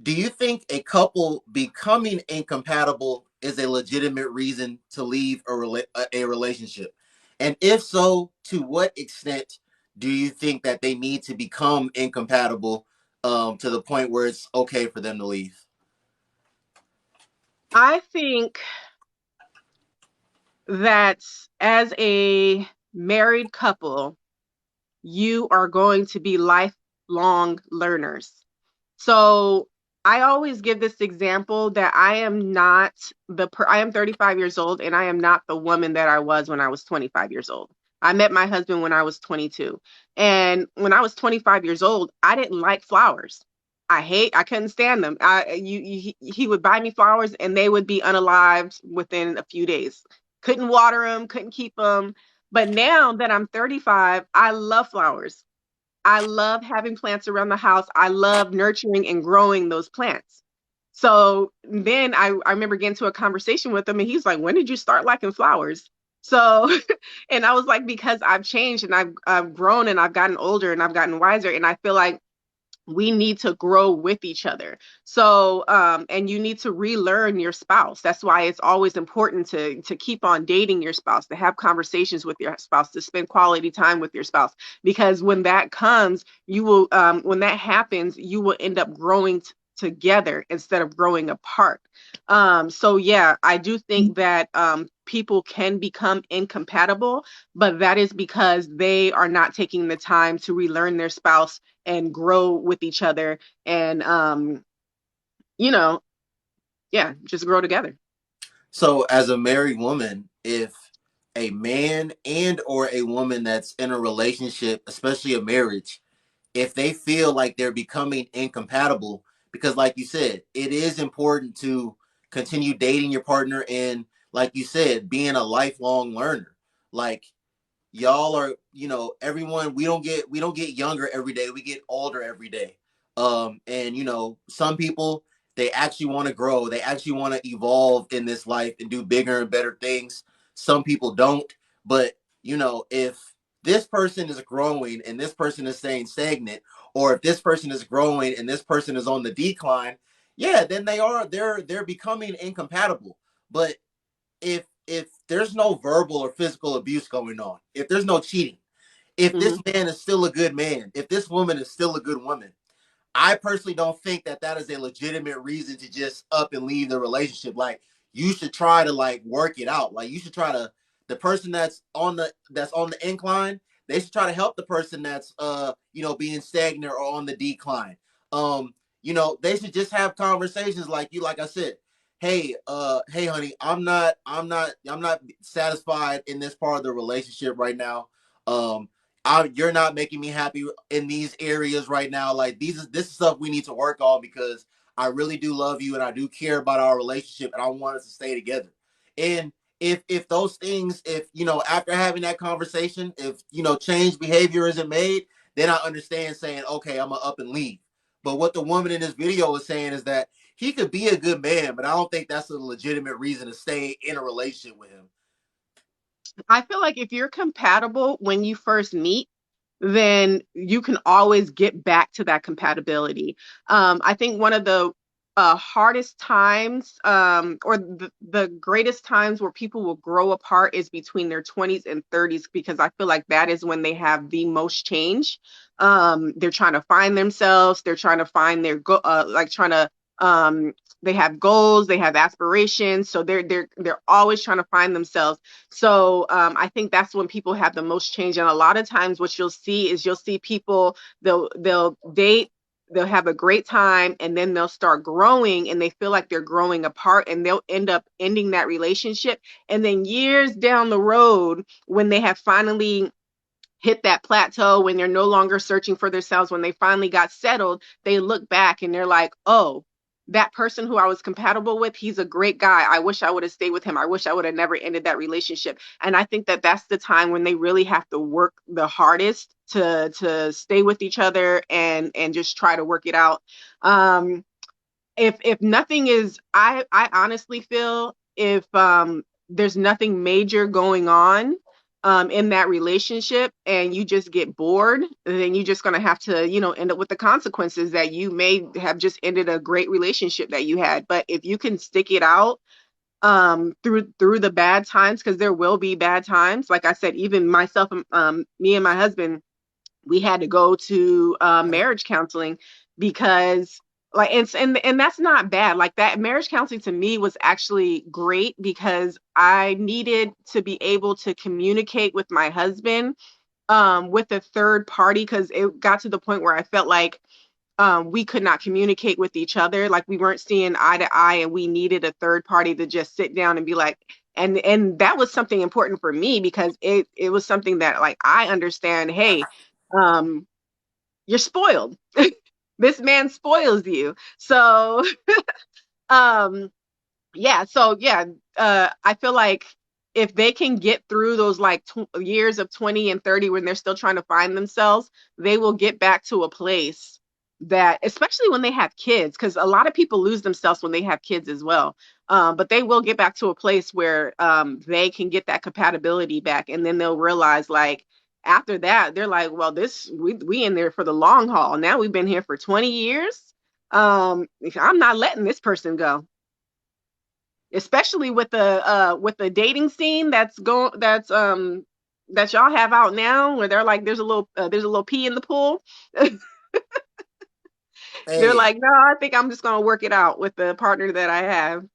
Do you think a couple becoming incompatible is a legitimate reason to leave a relationship? And if so, to what extent do you think that they need to become incompatible to the point where it's okay for them to leave? I think that as a married couple, you are going to be lifelong learners. So I always give this example that I am not I am 35 years old and I am not the woman that I was when I was 25 years old. I met my husband when I was 22. And when I was 25 years old, I didn't like flowers. I couldn't stand them. He would buy me flowers and they would be unalived within a few days. Couldn't water them, couldn't keep them. But now that I'm 35, I love flowers. I love having plants around the house. I love nurturing and growing those plants. So then I remember getting to a conversation with him and he's like, when did you start liking flowers? So, and I was like, because I've changed and I've grown and I've gotten older and I've gotten wiser. And I feel like we need to grow with each other. So, and you need to relearn your spouse. That's why it's always important to keep on dating your spouse, to have conversations with your spouse, to spend quality time with your spouse. Because when that comes, you will, when that happens, you will end up growing together instead of growing apart. So yeah, I do think that people can become incompatible, but that is because they are not taking the time to relearn their spouse and grow with each other and you know yeah, just grow together. So, as a married woman, if a man and or a woman that's in a relationship, especially a marriage, if they feel like they're becoming incompatible, because like you said, it is important to continue dating your partner and like you said, being a lifelong learner. Like y'all are, everyone, we don't get younger every day, we get older every day. And some people, they actually want to grow, they actually want to evolve in this life and do bigger and better things. Some people don't. But if this person is growing and this person is staying stagnant, or if this person is growing and this person is on the decline, yeah, then they're becoming incompatible. But if there's no verbal or physical abuse going on, if there's no cheating, if this Hmm. man is still a good man, if this woman is still a good woman, I personally don't think that that is a legitimate reason to just up and leave the relationship. Like you should try to like work it out. Like you should try to the person that's on the incline, they should try to help the person that's being stagnant or on the decline. They should just have conversations like I said, hey honey, I'm not satisfied in this part of the relationship right now. Um you're not making me happy in these areas right now. Like this is stuff we need to work on because I really do love you and I do care about our relationship and I want us to stay together. And if those things, if after having that conversation, if change behavior isn't made, then I understand saying, okay, I'm gonna up and leave. But what the woman in this video is saying is that he could be a good man, but I don't think that's a legitimate reason to stay in a relationship with him. I feel like if you're compatible when you first meet, then you can always get back to that compatibility. I think one of the hardest times, or the greatest times where people will grow apart is between their 20s and 30s, because I feel like that is when they have the most change. They're trying to find themselves, they're trying to find their like trying to um, they have goals, they have aspirations, so they're always trying to find themselves. So I think that's when people have the most change. And a lot of times what you'll see people, they'll date, they'll have a great time, and then they'll start growing and they feel like they're growing apart and they'll end up ending that relationship. And then years down the road, when they have finally hit that plateau, when they're no longer searching for themselves, when they finally got settled, they look back and they're like, oh, that person who I was compatible with, he's a great guy. I wish I would have stayed with him. I wish I would have never ended that relationship. And I think that that's the time when they really have to work the hardest to stay with each other and just try to work it out. If nothing is, I honestly feel if there's nothing major going on, in that relationship and you just get bored, then you're just going to have to, end up with the consequences that you may have just ended a great relationship that you had. But if you can stick it out through the bad times, because there will be bad times. Like I said, even myself, me and my husband, we had to go to marriage counseling because like and that's not bad. Like that marriage counseling to me was actually great because I needed to be able to communicate with my husband with a third party, because it got to the point where I felt like we could not communicate with each other. Like we weren't seeing eye to eye, and we needed a third party to just sit down and be like, and that was something important for me because it was something that like I understand. Hey, um, you're spoiled. This man spoils you. So, um, yeah, I feel like if they can get through those like years of 20 and 30 when they're still trying to find themselves, they will get back to a place that, especially when they have kids, because a lot of people lose themselves when they have kids as well. But they will get back to a place where they can get that compatibility back, and then they'll realize like after that they're like, well, this we in there for the long haul. Now we've been here for 20 years. I'm not letting this person go, especially with the dating scene that y'all have out now, where they're like there's a little pee in the pool. They're Hey, like, no, I think I'm just gonna work it out with the partner that I have.